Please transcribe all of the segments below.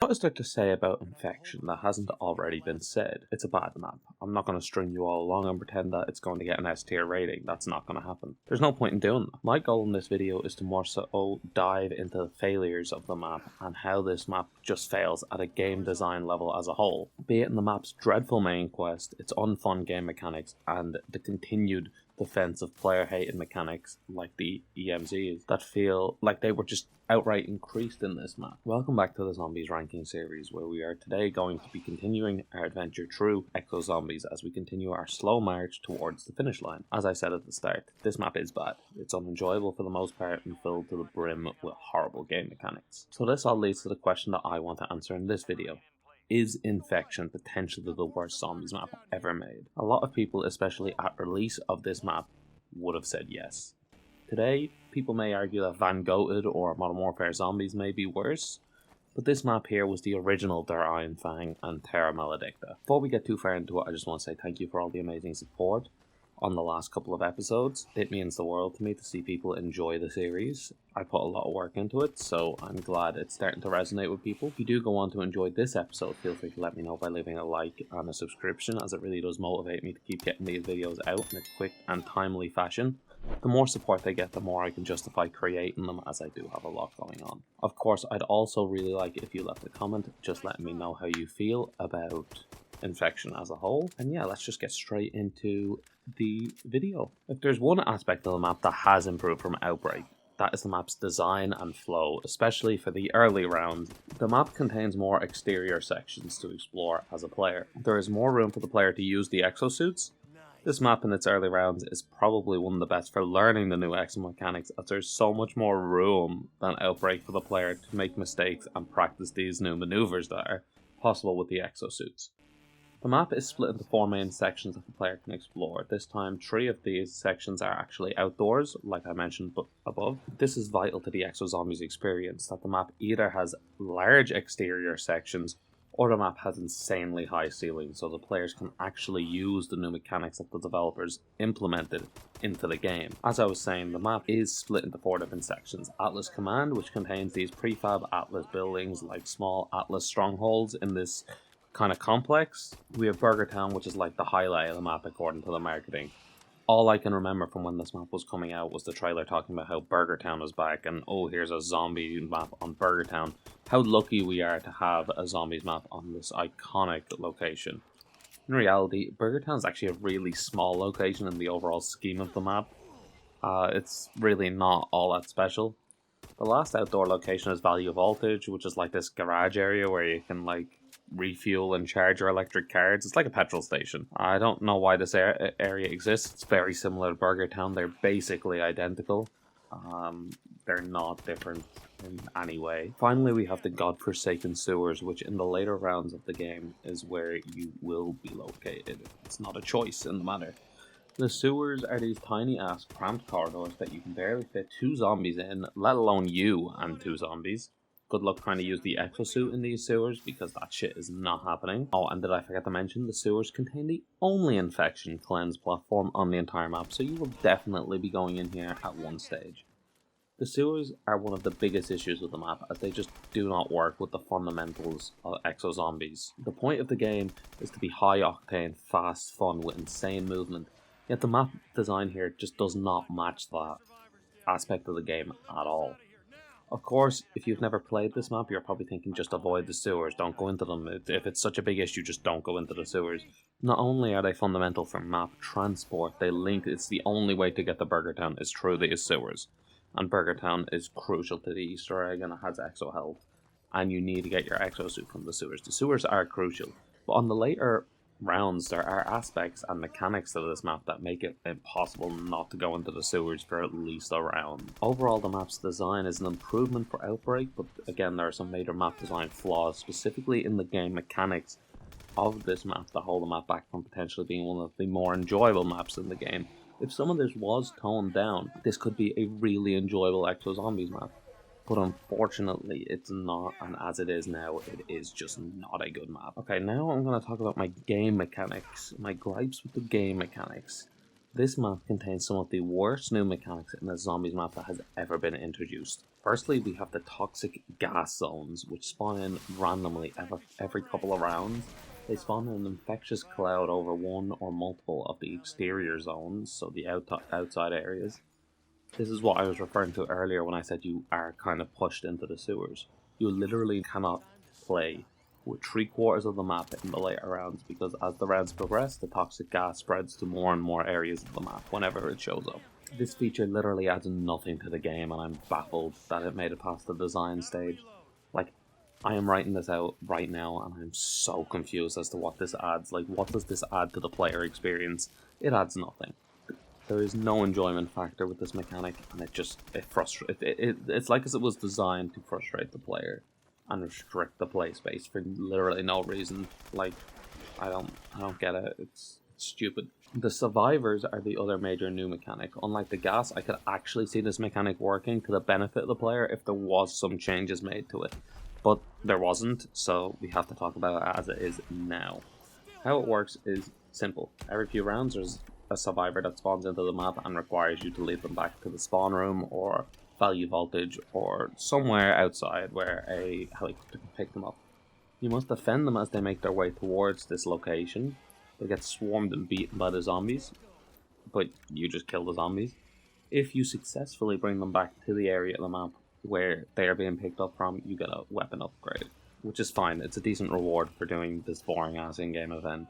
What is there to say about Infection that hasn't already been said? It's a bad map. I'm not going to string you all along and pretend that it's going to get an S tier rating. That's not going to happen. There's no point in doing that. My goal in this video is to more so dive into the failures of the map and how this map just fails at a game design level as a whole. Be it in the map's dreadful main quest, its unfun game mechanics, and the continued defensive player-hated mechanics like the EMZs that feel like they were just outright increased in this map. Welcome back to the Zombies ranking series, where we are today going to be continuing our adventure through Exo Zombies as we continue our slow march towards the finish line. As I said at the start, this map is bad. It's unenjoyable for the most part and filled to the brim with horrible game mechanics. So this all leads to the question that I want to answer in this video. Is Infection potentially the worst Zombies map ever made? A lot of people, especially at release of this map, would have said yes. Today, people may argue that Van Goated or Modern Warfare Zombies may be worse, but this map here was the original Der Iron Fang and Terra Maledicta. Before we get too far into it, I just want to say thank you for all the amazing support on the last couple of episodes. It means the world to me to see people enjoy the series. I put a lot of work into it, so I'm glad it's starting to resonate with people. If you do go on to enjoy this episode, feel free to let me know by leaving a like and a subscription, as it really does motivate me to keep getting these videos out in a quick and timely fashion. The more support they get, the more I can justify creating them, as I do have a lot going on. Of course, I'd also really like it if you left a comment just letting me know how you feel about Infection as a whole. And yeah, let's just get straight into the video. If there's one aspect of the map that has improved from Outbreak, that is the map's design and flow, especially for the early rounds. The map contains more exterior sections to explore as a player. There is more room for the player to use the exosuits. This map in its early rounds is probably one of the best for learning the new exo mechanics, as there's so much more room than Outbreak for the player to make mistakes and practice these new maneuvers that are possible with the exosuits. The map is split into 4 main sections that the player can explore. This time, 3 of these sections are actually outdoors, like I mentioned above. This is vital to the Exo Zombies experience, that the map either has large exterior sections or the map has insanely high ceilings, so the players can actually use the new mechanics that the developers implemented into the game. As I was saying, the map is split into 4 different sections. Atlas Command, which contains these prefab Atlas buildings like small Atlas strongholds in this kind of complex. We have Burger Town, which is like the highlight of the map according to the marketing. All I can remember from when this map was coming out was the trailer talking about how Burger Town was back and oh, here's a zombie map on Burger Town. How lucky we are to have a zombies map on this iconic location. In reality, Burger Town is actually a really small location in the overall scheme of the map. It's really not all that special. The last outdoor location is Value Voltage, which is like this garage area where you can like refuel and charge your electric cars. It's like a petrol station. I don't know why this area exists. It's very similar to Burger Town. They're basically identical. They're not different in any way. Finally, we have the godforsaken sewers, which in the later rounds of the game is where you will be located. It's not a choice in the matter. The sewers are these tiny ass cramped corridors that you can barely fit 2 zombies in, let alone you and 2 zombies. Good luck trying to use the exosuit in these sewers, because that shit is not happening. Oh, and did I forget to mention, the sewers contain the only infection cleanse platform on the entire map, so you will definitely be going in here at one stage. The sewers are one of the biggest issues with the map, as they just do not work with the fundamentals of Exo Zombies. The point of the game is to be high octane, fast fun with insane movement, yet the map design here just does not match that aspect of the game at all. Of course, if you've never played this map, you're probably thinking just avoid the sewers, don't go into them. If it's such a big issue, just don't go into the sewers. Not only are they fundamental for map transport, they link, it's the only way to get to Burger Town is through these sewers. And Burger Town is crucial to the Easter egg and it has exo health. And you need to get your exosuit from the sewers. The sewers are crucial. But on the later rounds, there are aspects and mechanics to this map that make it impossible not to go into the sewers for at least a round. Overall, the map's design is an improvement for Outbreak, but again, there are some major map design flaws, specifically in the game mechanics of this map that hold the map back from potentially being one of the more enjoyable maps in the game. If some of this was toned down, this could be a really enjoyable Exo Zombies map. But unfortunately, it's not, and as it is now, it is just not a good map. Okay, now I'm going to talk about my game mechanics, my gripes with the game mechanics. This map contains some of the worst new mechanics in a zombies map that has ever been introduced. Firstly, we have the toxic gas zones, which spawn in randomly every couple of rounds. They spawn in an infectious cloud over one or multiple of the exterior zones, so the outside areas. This is what I was referring to earlier when I said you are kind of pushed into the sewers. You literally cannot play with 3/4 of the map in the later rounds, because as the rounds progress, the toxic gas spreads to more and more areas of the map whenever it shows up. This feature literally adds nothing to the game, and I'm baffled that it made it past the design stage. Like, I am writing this out right now, and I'm so confused as to what this adds. Like, what does this add to the player experience? It adds nothing. There is no enjoyment factor with this mechanic, and it frustrates. It's like as it was designed to frustrate the player and restrict the play space for literally no reason. Like, I don't get it. It's stupid. The survivors are the other major new mechanic. Unlike the gas, I could actually see this mechanic working to the benefit of the player if there was some changes made to it. But there wasn't, so we have to talk about it as it is now. How it works is simple. Every few rounds there's a survivor that spawns into the map and requires you to lead them back to the spawn room or value voltage or somewhere outside where a helicopter can pick them up. You must defend them as they make their way towards this location. They get swarmed and beaten by the zombies, but you just kill the zombies. If you successfully bring them back to the area of the map where they are being picked up from, you get a weapon upgrade, which is fine. It's a decent reward for doing this boring ass in-game event.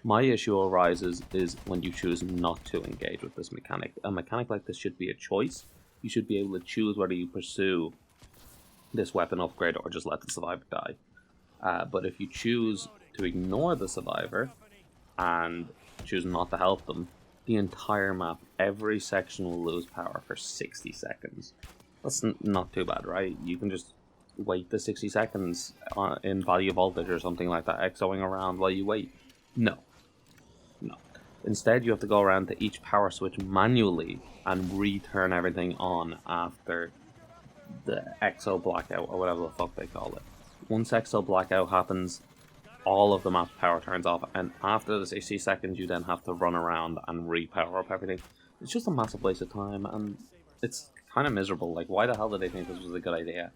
My issue arises is when you choose not to engage with this mechanic. A mechanic like this should be a choice. You should be able to choose whether you pursue this weapon upgrade or just let the survivor die. But if you choose to ignore the survivor and choose not to help them, the entire map, every section will lose power for 60 seconds. That's not too bad, right? You can just wait the 60 seconds in value voltage or something like that, exoing around while you wait. No. Instead, you have to go around to each power switch manually and return everything on after the exo blackout, or whatever the fuck they call it. Once exo blackout happens, all of the map's power turns off, and after the 60 seconds you then have to run around and repower up everything. It's just a massive waste of time, and it's kind of miserable. Like, why the hell did they think this was a good idea?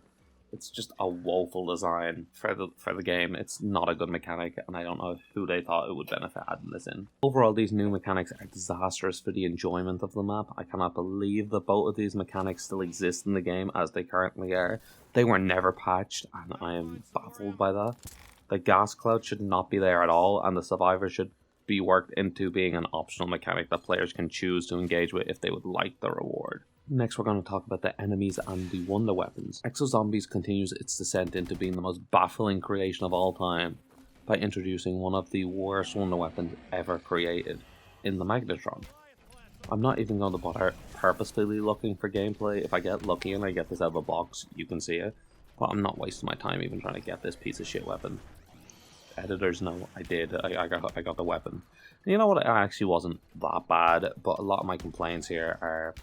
It's just a woeful design for the game. It's not a good mechanic, and I don't know who they thought it would benefit adding this in. Overall, these new mechanics are disastrous for the enjoyment of the map. I cannot believe that both of these mechanics still exist in the game as they currently are. They were never patched, and I am baffled by that. The gas cloud should not be there at all, and the survivor should be worked into being an optional mechanic that players can choose to engage with if they would like the reward. Next, we're going to talk about the enemies and the wonder weapons. Exo Zombies continues its descent into being the most baffling creation of all time by introducing one of the worst wonder weapons ever created in the Magnetron. I'm not even going to bother purposefully looking for gameplay. If I get lucky and I get this out of a box, you can see it. But I'm not wasting my time even trying to get this piece of shit weapon. Editors know I did. I got the weapon. And you know what? It actually wasn't that bad, but a lot of my complaints here are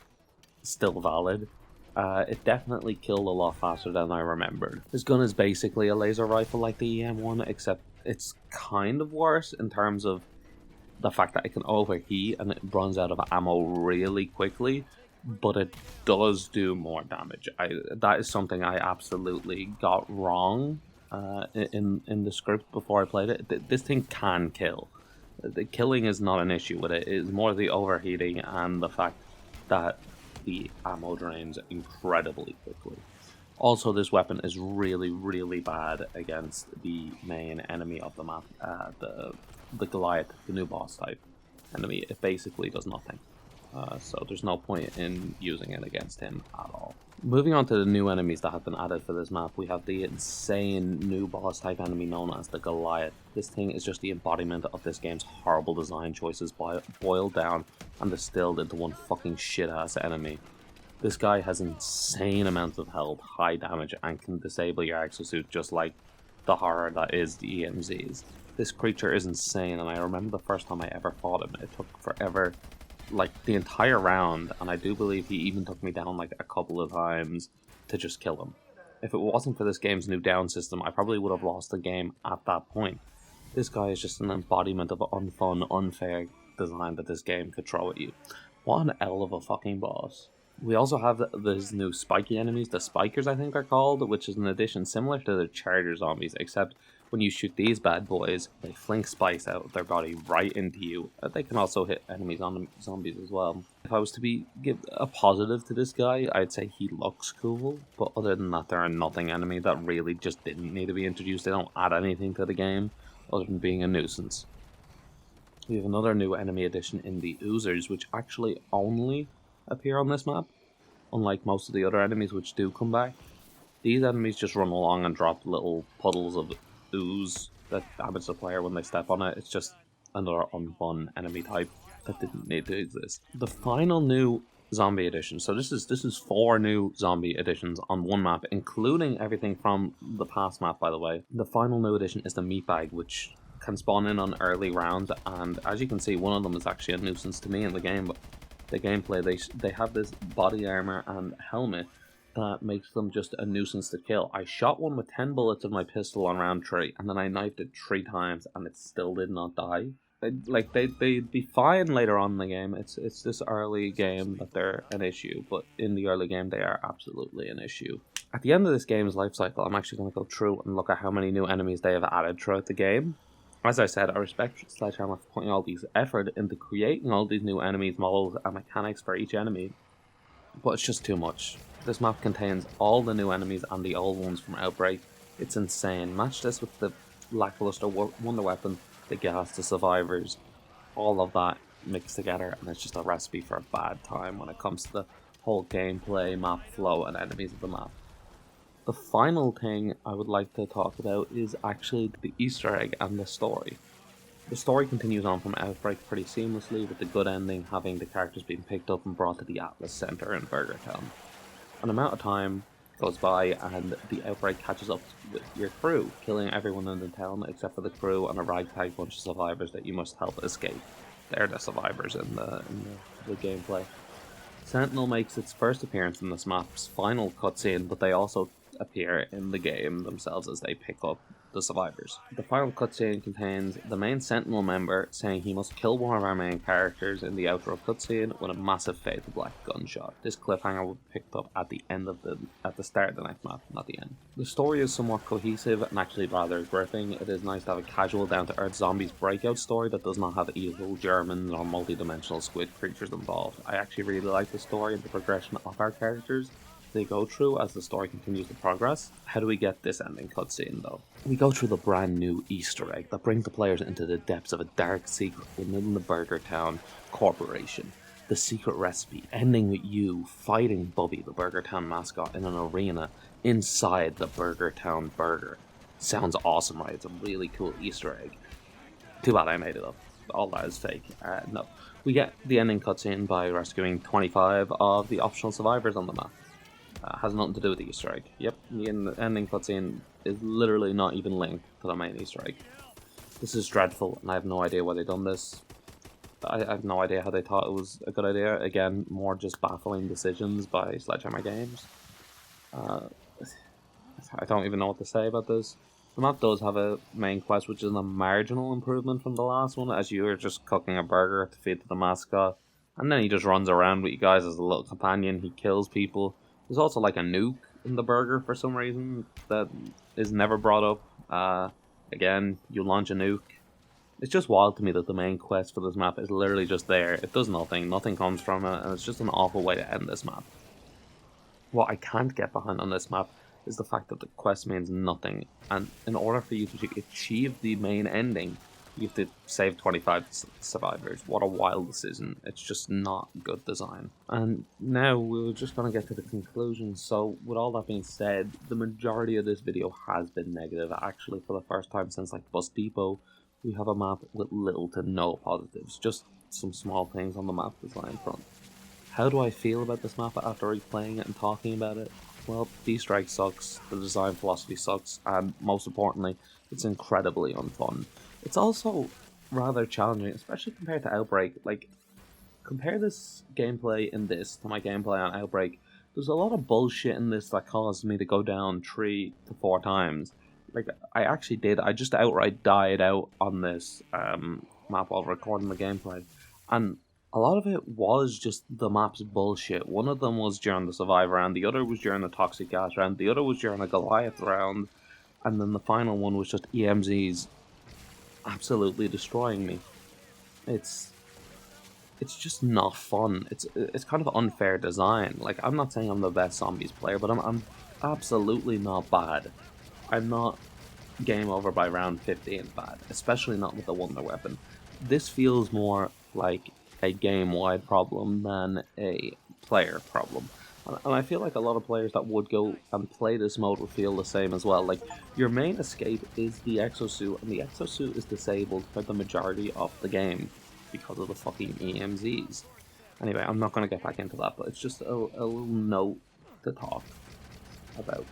still valid. It definitely killed a lot faster than I remembered. This gun is basically a laser rifle like the EM1, except it's kind of worse in terms of the fact that it can overheat and it runs out of ammo really quickly, but it does do more damage. That is something I absolutely got wrong in the script before I played it. This thing can kill. The killing is not an issue with it. It's more the overheating and the fact that the ammo drains incredibly quickly. Also, this weapon is really, really bad against the main enemy of the map, the Goliath, the new boss type enemy. It basically does nothing. So there's no point in using it against him at all. Moving on to the new enemies that have been added for this map, we have the insane new boss type enemy known as the Goliath. This thing is just the embodiment of this game's horrible design choices boiled down and distilled into one fucking shit-ass enemy. This guy has insane amounts of health, high damage, and can disable your exosuit just like the horror that is the EMZs. This creature is insane, and I remember the first time I ever fought him. It took forever, like the entire round, and I do believe he even took me down like a couple of times to just kill him. If it wasn't for this game's new down system, I probably would have lost the game at that point. This guy is just an embodiment of unfun, unfair design that this game could throw at you. What an L of a fucking boss. We also have these new spiky enemies, the Spikers I think they're called, which is an addition similar to the Charger Zombies, except when you shoot these bad boys, they fling spikes out of their body right into you. They can also hit enemies on zombies as well. If I was to give a positive to this guy, I'd say he looks cool, but other than that, they're a nothing enemy that really just didn't need to be introduced. They don't add anything to the game, other than being a nuisance. We have another new enemy addition in the Oozers, which actually only appear on this map, unlike most of the other enemies which do come back. These enemies just run along and drop little puddles of ooze that damage the player when they step on it. It's just another unfun enemy type that didn't need to exist. The final new zombie edition, so this is 4 new zombie editions on one map, including everything from the past map, by the way. The final new edition is the meat bag, which can spawn in on early rounds, and as you can see, one of them is actually a nuisance to me in the game. But the gameplay, they have this body armor and helmet that makes them just a nuisance to kill. I shot one with 10 bullets of my pistol on round 3, and then I knifed it 3 times, and it still did not die. They'd be fine later on in the game. It's this early game that they're an issue, but in the early game they are absolutely an issue. At the end of this game's life cycle, I'm actually going to go through and look at how many new enemies they have added throughout the game. As I said, I respect Sledgehammer for putting all these effort into creating all these new enemies, models, and mechanics for each enemy, but it's just too much. This map contains all the new enemies and the old ones from Outbreak. It's insane. Match this with the lackluster Wonder Weapon, the gas, the survivors, all of that mixed together, and it's just a recipe for a bad time when it comes to the whole gameplay, map flow, and enemies of the map. The final thing I would like to talk about is actually the Easter egg and the story. The story continues on from Outbreak pretty seamlessly, with the good ending having the characters being picked up and brought to the Atlas Center in Burger Town. An amount of time goes by and the Outbreak catches up with your crew, killing everyone in the town except for the crew and a ragtag bunch of survivors that you must help escape. They're the survivors in the gameplay. Sentinel makes its first appearance in this map's final cutscene, but they also appear in the game themselves as they pick up the survivors. The final cutscene contains the main Sentinel member saying he must kill one of our main characters in the outro cutscene with a massive fade to black gunshot. This cliffhanger will be picked up at the start of the next map, not the end. The story is somewhat cohesive and actually rather gripping. It is nice to have a casual, down-to-earth zombies breakout story that does not have evil Germans or multi-dimensional squid creatures involved. I actually really like the story and the progression of our characters they go through as the story continues to progress. How do we get this ending cutscene though? We go through the brand new Easter egg that brings the players into the depths of a dark secret within the Burger Town Corporation. The secret recipe, ending with you fighting Bubby, the Burger Town mascot, in an arena inside the Burger Town Burger. Sounds awesome, right? It's a really cool Easter egg. Too bad I made it up. All that is fake. No. We get the ending cutscene by rescuing 25 of the optional survivors on the map. Has nothing to do with the Easter egg. Yep, the ending cutscene is literally not even linked to the main Easter egg. This is dreadful, and I have no idea why they've done this. I have no idea how they thought it was a good idea. Again, more just baffling decisions by Sledgehammer Games. I don't even know what to say about this. The map does have a main quest, which is a marginal improvement from the last one, as you are just cooking a burger to feed to the mascot, and then he just runs around with you guys as a little companion. He kills people. There's also like a nuke in the burger for some reason that is never brought up. Again, you launch a nuke. It's just wild to me that the main quest for this map is literally just there. It does nothing comes from it, and it's just an awful way to end this map. What I can't get behind on this map is the fact that the quest means nothing, and in order for you to achieve the main ending, you have to save 25 survivors. What a wild decision. It's just not good design. And now we're just going to get to the conclusion. So with all that being said, the majority of this video has been negative. Actually, for the first time since like Bus Depot, we have a map with little to no positives. Just some small things on the map design front. How do I feel about this map after replaying it and talking about it? Well, the Easter egg sucks, the design philosophy sucks, and most importantly, it's incredibly unfun. It's also rather challenging, especially compared to Outbreak. Like, compare this gameplay in this to my gameplay on Outbreak. There's a lot of bullshit in this that caused me to go down 3 to 4 times. Like, I just outright died out on this map while recording the gameplay. And a lot of it was just the map's bullshit. One of them was during the Survivor round, the other was during the Toxic Gas round, the other was during the Goliath round, and then the final one was just EMZs absolutely destroying me. It's just not fun. It's kind of unfair design. Like, I'm not saying I'm the best zombies player, but I'm absolutely not bad. I'm not game over by round 15 bad, especially not with the Wonder Weapon. This feels more like a game-wide problem than a player problem. And I feel like a lot of players that would go and play this mode would feel the same as well. Like, your main escape is the exosuit, and the exosuit is disabled for the majority of the game because of the fucking EMZs. Anyway, I'm not going to get back into that, but it's just a little note to talk about.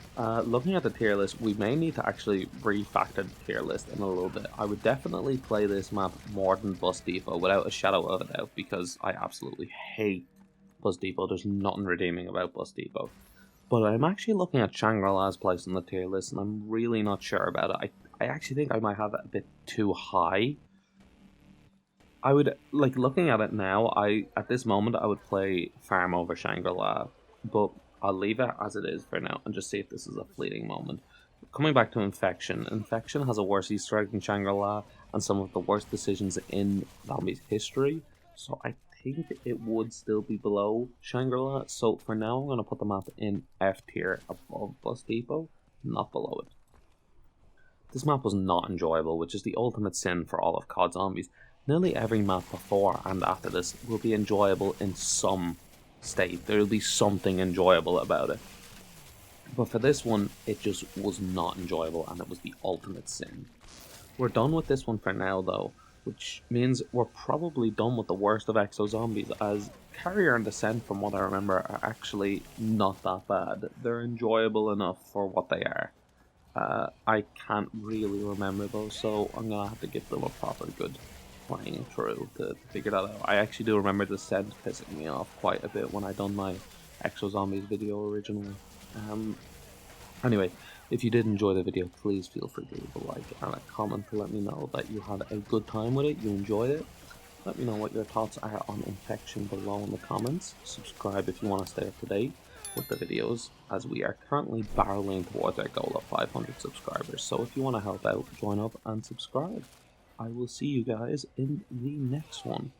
Looking at the tier list, we may need to actually refactor the tier list in a little bit. I would definitely play this map more than Bus Depot, without a shadow of a doubt, because I absolutely hate Bus Depot. There's nothing redeeming about Bus Depot. But I'm actually looking at Shangri-La's place on the tier list, and I'm really not sure about it. I actually think I might have it a bit too high. I would, like, looking at it now, at this moment, I would play Farm over Shangri-La, but I'll leave it as it is for now and just see if this is a fleeting moment. Coming back to Infection, Infection has a worse Easter egg than Shangri-La and some of the worst decisions in Zombies history, so I think it would still be below Shangri-La. So for now, I'm going to put the map in F tier above Bus Depot, not below it. This map was not enjoyable, which is the ultimate sin for all of COD Zombies. Nearly every map before and after this will be enjoyable in some state. There will be something enjoyable about it. But for this one, it just was not enjoyable, and it was the ultimate sin. We're done with this one for now, though, which means we're probably done with the worst of Exo Zombies, as Carrier and Descent, from what I remember, are actually not that bad. They're enjoyable enough for what they are. I can't really remember those, so I'm gonna have to give them a proper good playing through to figure that out. I actually do remember Descent pissing me off quite a bit when I done my Exo Zombies video originally. Anyway, if you did enjoy the video, please feel free to leave a like and a comment to let me know that you had a good time with it, you enjoyed it. Let me know what your thoughts are on Infection below in the comments. Subscribe if you want to stay up to date with the videos, as we are currently barreling towards our goal of 500 subscribers. So if you want to help out, join up and subscribe. I will see you guys in the next one.